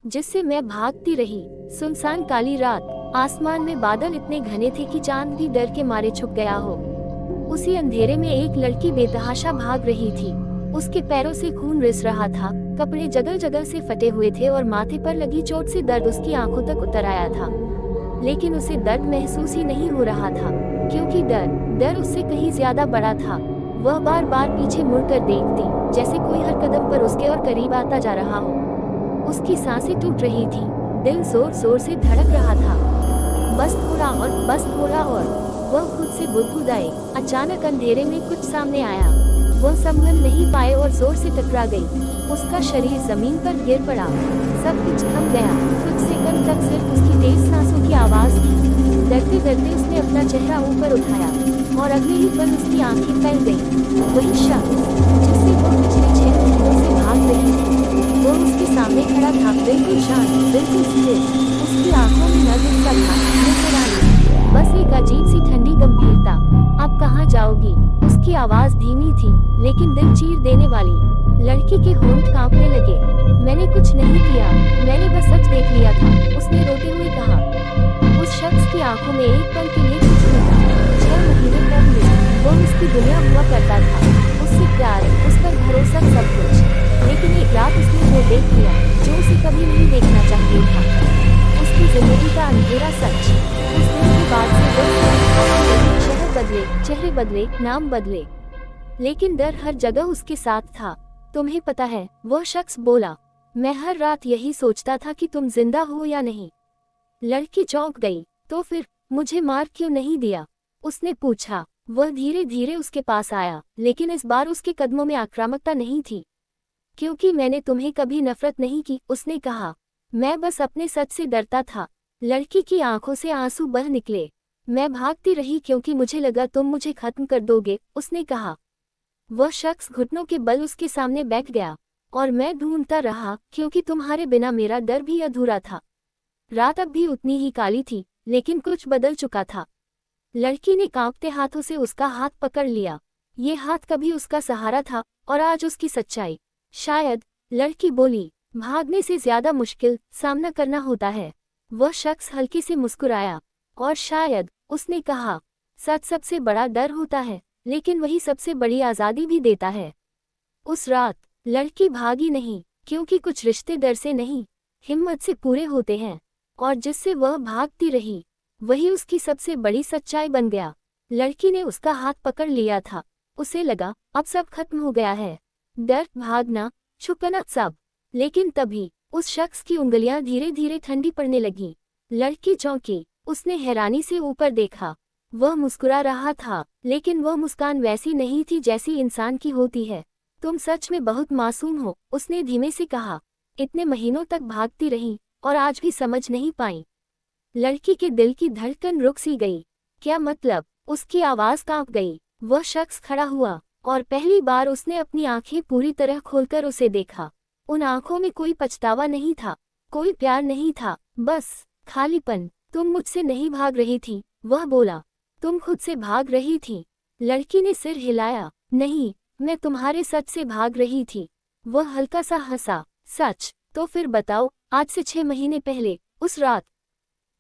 जिससे मैं भागती रही। सुनसान काली रात, आसमान में बादल इतने घने थे कि चांद भी डर के मारे छुप गया हो। उसी अंधेरे में एक लड़की बेतहाशा भाग रही थी। उसके पैरों से खून रिस रहा था, कपड़े जगह जगह से फटे हुए थे और माथे पर लगी चोट से दर्द उसकी आंखों तक उतर आया था। लेकिन उसे दर्द महसूस ही नहीं हो रहा था, क्योंकि डर उससे कहीं ज्यादा बड़ा था। वह बार बार पीछे मुड़कर देखती, जैसे कोई हर कदम पर उसके और करीब आता जा रहा हो। उसकी सांसें टूट रही थी, दिल जोर जोर से धड़क रहा था। बस थोड़ा और, बस थोड़ा और, वह खुद से बुदबुदाई। अचानक अंधेरे में कुछ सामने आया। वह संभल नहीं पाए और जोर से टकरा गई। उसका शरीर जमीन पर गिर पड़ा। सब कुछ थम गया। कुछ सेकंड तक सिर्फ उसकी तेज सांसों की आवाज थी। डरते डरते उसने अपना चेहरा ऊपर उठाया और अगले ही पल उसकी आंखें फैल गईं। वही शख्स जिससे वो पिछले 6 महीनों से भाग रही थी, वो उसके सामने खड़ा था, बिल्कुल शांत, बिल्कुल स्थिर। उसकी आंखों में न गुस्सा था, न हैरानी, बस एक अजीब सी ठंडी गंभीरता। आप कहाँ जाओगी? उसकी आवाज धीमी थी, लेकिन दिल चीर देने वाली। लड़की के होंठ कांपने लगे। मैंने कुछ नहीं किया, मैंने बस सच देख लिया था, उसने रोते हुए कहा। उस शख्स की आंखों में एक पल के लिए कुछ नहीं था। 6 महीने पहले वो उसकी दुनिया हुआ करता था, उससे प्यार, उस पर भरोसा, सब कुछ। लेकिन एक रात उसने वो देख लिया जो उसे कभी नहीं देखना चाहिए था। उसकी जिंदगी का अंधेरा सच। उस दिन के बाद से वो शहर बदले, चेहरे बदले, नाम बदले, लेकिन डर हर जगह उसके साथ था। तुम्हें पता है, वो शख्स बोला, मैं हर रात यही सोचता था कि तुम जिंदा हो या नहीं। लड़की चौंक गई। तो फिर मुझे मार क्यों नहीं दिया? उसने पूछा। वह धीरे धीरे उसके पास आया, लेकिन इस बार उसके कदमों में आक्रामकता नहीं थी। क्योंकि मैंने तुम्हें कभी नफरत नहीं की, उसने कहा। मैं बस अपने सच से डरता था। लड़की की आंखों से आंसू बह निकले। मैं भागती रही क्योंकि मुझे लगा तुम मुझे खत्म कर दोगे, उसने कहा। वह शख्स घुटनों के बल उसके सामने बैठ गया। और मैं ढूंढता रहा, क्योंकि तुम्हारे बिना मेरा डर भी अधूरा था। रात अब भी उतनी ही काली थी, लेकिन कुछ बदल चुका था। लड़की ने कांपते हाथों से उसका हाथ पकड़ लिया। ये हाथ कभी उसका सहारा था, और आज उसकी सच्चाई। शायद, लड़की बोली, भागने से ज्यादा मुश्किल सामना करना होता है। वह शख्स हल्के से मुस्कुराया। और शायद, उसने कहा, सच सबसे बड़ा डर होता है, लेकिन वही सबसे बड़ी आज़ादी भी देता है। उस रात, लड़की भागी नहीं, क्योंकि कुछ रिश्ते डर से नहीं, हिम्मत से पूरे होते हैं। और जिससे वह भागती रही, वही उसकी सबसे बड़ी सच्चाई बन गया। लड़की ने उसका हाथ पकड़ लिया था। उसे लगा, अब सब खत्म हो गया है। डर, भागना, छुपना, सब। लेकिन तभी, उस शख्स की उंगलियां धीरे धीरे ठंडी पड़ने लगीं। लड़की चौंकी। उसने हैरानी से ऊपर देखा। वह मुस्कुरा रहा था, लेकिन वह मुस्कान वैसी नहीं थी जैसी इंसान की होती है। तुम सच में बहुत मासूम हो, उसने धीमे से कहा। इतने महीनों तक भागती रही, और आज भी समझ नहीं पाई। लड़की के दिल की धड़कन रुक सी गई। क्या मतलब? उसकी आवाज कांप गई। वह शख्स खड़ा हुआ, और पहली बार उसने अपनी आंखें पूरी तरह खोलकर उसे देखा। उन आंखों में कोई पछतावा नहीं था, कोई प्यार नहीं था, बस खालीपन। तुम मुझसे नहीं भाग रही थी, वह बोला। तुम खुद से भाग रही थी। लड़की ने सिर हिलाया। नहीं, मैं तुम्हारे सच से भाग रही थी। वह हल्का सा हंसा। सच? तो फिर बताओ, आज से 6 महीने पहले, उस रात,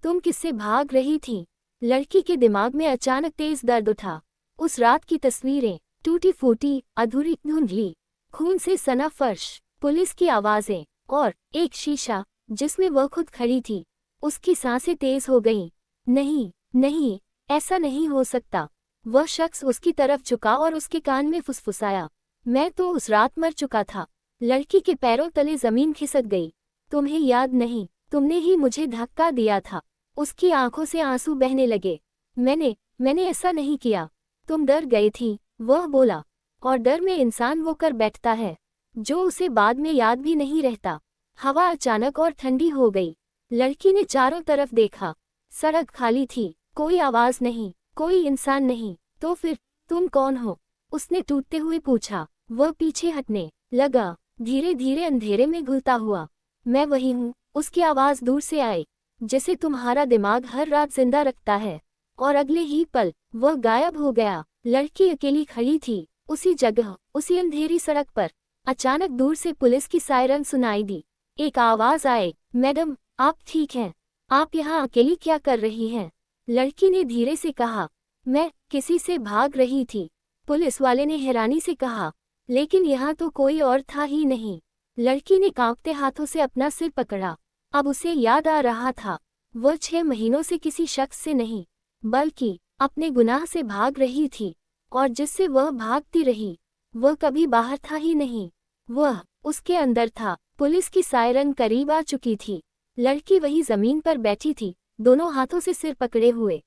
तुम किससे भाग रही थी? लड़की के दिमाग में अचानक तेज दर्द उठा। उस रात की तस्वीरें, टूटी फूटी, अधूरी, धुंधली, खून से सना फर्श, पुलिस की आवाजें, और एक शीशा जिसमें वह खुद खड़ी थी। उसकी सांसें तेज हो गईं। नहीं, नहीं, ऐसा नहीं हो सकता। वह शख्स उसकी तरफ झुका और उसके कान में फुसफुसाया। मैं तो उस रात मर चुका था। लड़की के पैरों तले जमीन खिसक गई। तुम्हें याद नहीं, तुमने ही मुझे धक्का दिया था। उसकी आंखों से आंसू बहने लगे। मैंने ऐसा नहीं किया। तुम डर गई थी, वह बोला। और डर में इंसान वो कर बैठता है जो उसे बाद में याद भी नहीं रहता। हवा अचानक और ठंडी हो गई। लड़की ने चारों तरफ देखा। सड़क खाली थी, कोई आवाज नहीं, कोई इंसान नहीं। तो फिर, तुम कौन हो? उसने टूटते हुए पूछा। वह पीछे हटने लगा, धीरे धीरे अंधेरे में घुलता हुआ। मैं वही हूँ, उसकी आवाज दूर से आई, जिसे तुम्हारा दिमाग हर रात जिंदा रखता है। और अगले ही पल, वह गायब हो गया। लड़की अकेली खड़ी थी, उसी जगह, उसी अंधेरी सड़क पर। अचानक दूर से पुलिस की सायरन सुनाई दी। एक आवाज आए, मैडम आप ठीक हैं? आप यहाँ अकेली क्या कर रही हैं? लड़की ने धीरे से कहा, मैं किसी से भाग रही थी। पुलिस वाले ने हैरानी से कहा, लेकिन यहाँ तो कोई और था ही नहीं। लड़की ने कांपते हाथों से अपना सिर पकड़ा। अब उसे याद आ रहा था, वह 6 महीनों से किसी शख्स से नहीं, बल्कि अपने गुनाह से भाग रही थी, और जिससे वह भागती रही वह कभी बाहर था ही नहीं, वह उसके अंदर था। पुलिस की सायरन करीब आ चुकी थी। लड़की वही जमीन पर बैठी थी, दोनों हाथों से सिर पकड़े हुए।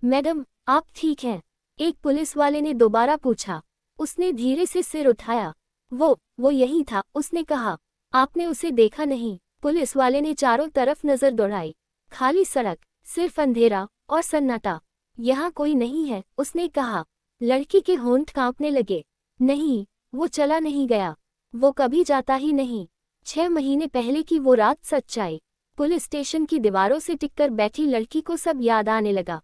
मैडम आप ठीक हैं? एक पुलिस वाले ने दोबारा पूछा। उसने धीरे से सिर उठाया। वो यही था, उसने कहा। आपने उसे देखा नहीं? पुलिस वाले ने चारों तरफ नजर दौड़ाई। खाली सड़क, सिर्फ अंधेरा और सन्नाटा। यहाँ कोई नहीं है, उसने कहा। लड़की के होंठ कांपने लगे। नहीं, वो चला नहीं गया, वो कभी जाता ही नहीं। 6 महीने पहले की वो रात सच आई। पुलिस स्टेशन की दीवारों से टिककर बैठी लड़की को सब याद आने लगा।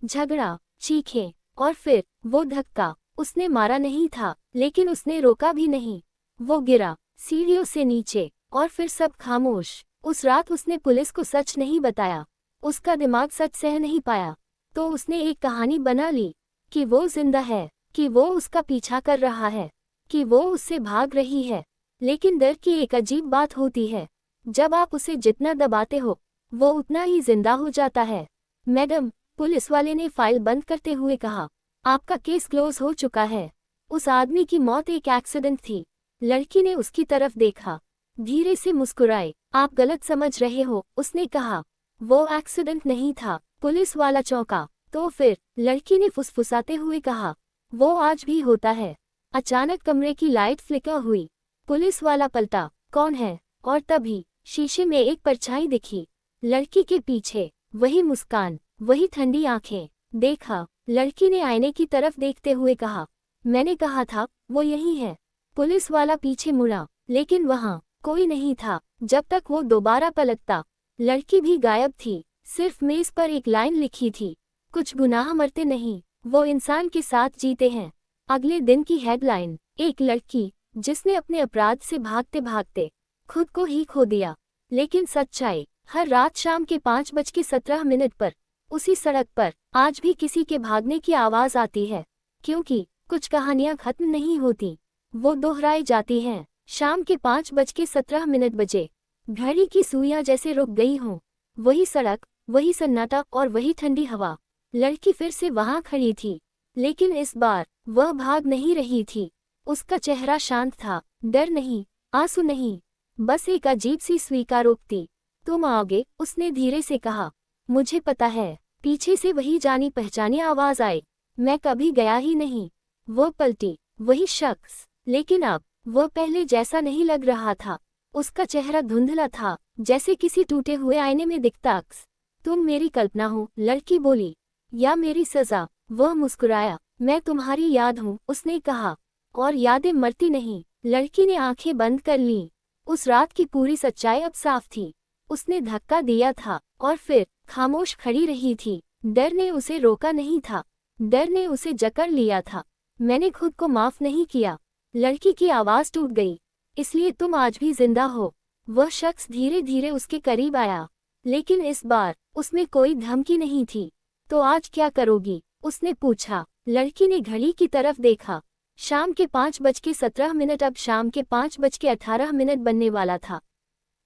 झगड़ा, चीखें, और फिर वो धक्का। उसने मारा नहीं था, लेकिन उसने रोका भी नहीं। वो गिरा सीढ़ियों से नीचे, और फिर सब खामोश। उस रात उसने पुलिस को सच नहीं बताया। उसका दिमाग सच सह नहीं पाया। तो उसने एक कहानी बना ली कि वो जिंदा है, कि वो उसका पीछा कर रहा है, कि वो उससे भाग रही है। लेकिन डर की एक अजीब बात होती है, जब आप उसे जितना दबाते हो वो उतना ही जिंदा हो जाता है। मैडम, पुलिस वाले ने फाइल बंद करते हुए कहा, आपका केस क्लोज हो चुका है। उस आदमी की मौत एक एक्सीडेंट थी। लड़की ने उसकी तरफ देखा, धीरे से मुस्कुराए। आप गलत समझ रहे हो, उसने कहा। वो एक्सीडेंट नहीं था। पुलिस वाला चौंका। तो फिर? लड़की ने फुसफुसाते हुए कहा, वो आज भी होता है। अचानक कमरे की लाइट फ्लिकर हुई। पुलिस वाला पलटा, कौन है? और तभी शीशे में एक परछाई दिखी। लड़की के पीछे वही मुस्कान, वही ठंडी आंखें। देखा, लड़की ने आईने की तरफ देखते हुए कहा, मैंने कहा था वो यही है। पुलिस वाला पीछे मुड़ा, लेकिन वहां कोई नहीं था। जब तक वो दोबारा पलटता, लड़की भी गायब थी। सिर्फ मेज पर एक लाइन लिखी थी, कुछ गुनाह मरते नहीं, वो इंसान के साथ जीते हैं। अगले दिन की हेडलाइन, एक लड़की जिसने अपने अपराध से भागते भागते खुद को ही खो दिया। लेकिन सच्चाई, हर रात शाम के 5:17 पर उसी सड़क पर आज भी किसी के भागने की आवाज आती है। क्योंकि कुछ कहानियां खत्म नहीं होती, वो दोहराई जाती हैं। शाम के 5:17 बजे घड़ी की सुइयां जैसे रुक गई हों। वही सड़क, वही सन्नाटा और वही ठंडी हवा। लड़की फिर से वहां खड़ी थी, लेकिन इस बार वह भाग नहीं रही थी। उसका चेहरा शांत था, डर नहीं, आंसू नहीं, बस एक अजीब सी स्वीकारोक्ति। तुम आओगे, उसने धीरे से कहा। मुझे पता है। पीछे से वही जानी पहचानी आवाज आई। मैं कभी गया ही नहीं। वो पलटी, वही शख्स, लेकिन अब वह पहले जैसा नहीं लग रहा था। उसका चेहरा धुंधला था, जैसे किसी टूटे हुए आईने में दिखता अक्स। तुम मेरी कल्पना हो, लड़की बोली, या मेरी सजा? वह मुस्कुराया। मैं तुम्हारी याद हूँ, उसने कहा, और यादें मरती नहीं। लड़की ने आंखें बंद कर लीं। उस रात की पूरी सच्चाई अब साफ थी। उसने धक्का दिया था और फिर खामोश खड़ी रही थी। डर ने उसे रोका नहीं था, डर ने उसे जकड़ लिया था। मैंने खुद को माफ नहीं किया। लड़की की आवाज टूट गई। इसलिए तुम आज भी जिंदा हो। वह शख्स धीरे धीरे उसके करीब आया, लेकिन इस बार उसमें कोई धमकी नहीं थी। तो आज क्या करोगी, उसने पूछा। लड़की ने घड़ी की तरफ देखा। शाम के 5:17 अब शाम के 5:18 बनने वाला था।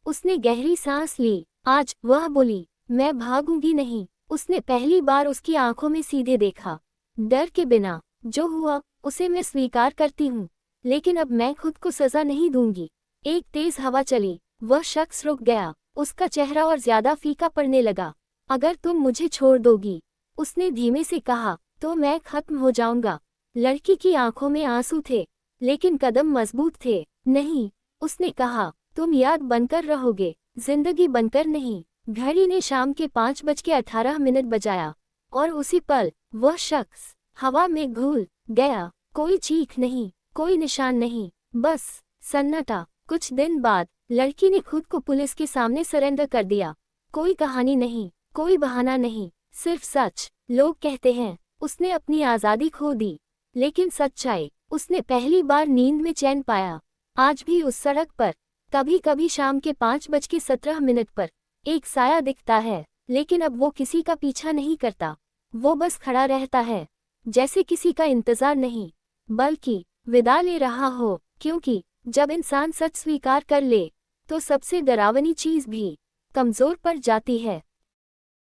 उसने गहरी सांस ली। आज वह बोली, मैं भागूंगी नहीं। उसने पहली बार उसकी आंखों में सीधे देखा, डर के बिना। जो हुआ उसे मैं स्वीकार करती हूँ, लेकिन अब मैं खुद को सजा नहीं दूंगी। एक तेज हवा चली। वह शख्स रुक गया। उसका चेहरा और ज्यादा फीका पड़ने लगा। अगर तुम मुझे छोड़ दोगी, उसने धीमे से कहा, तो मैं खत्म हो जाऊंगा। लड़की की आंखों में आंसू थे, लेकिन कदम मजबूत थे। नहीं, उसने कहा, तुम याद बनकर रहोगे, जिंदगी बनकर नहीं। घड़ी ने शाम के 5:18 बजाया, और उसी पल वह शख्स हवा में घुल गया। कोई चीख नहीं, कोई निशान नहीं, बस सन्नाटा। कुछ दिन बाद लड़की ने खुद को पुलिस के सामने सरेंडर कर दिया। कोई कहानी नहीं, कोई बहाना नहीं, सिर्फ सच। लोग कहते हैं उसने अपनी आज़ादी खो दी, लेकिन सच्चाई, उसने पहली बार नींद में चैन पाया। आज भी उस सड़क पर कभी कभी शाम के 5:17 पर एक साया दिखता है, लेकिन अब वो किसी का पीछा नहीं करता। वो बस खड़ा रहता है, जैसे किसी का इंतजार नहीं, बल्कि विदा ले रहा हो। क्योंकि जब इंसान सच स्वीकार कर ले, तो सबसे डरावनी चीज भी कमजोर पड़ जाती है।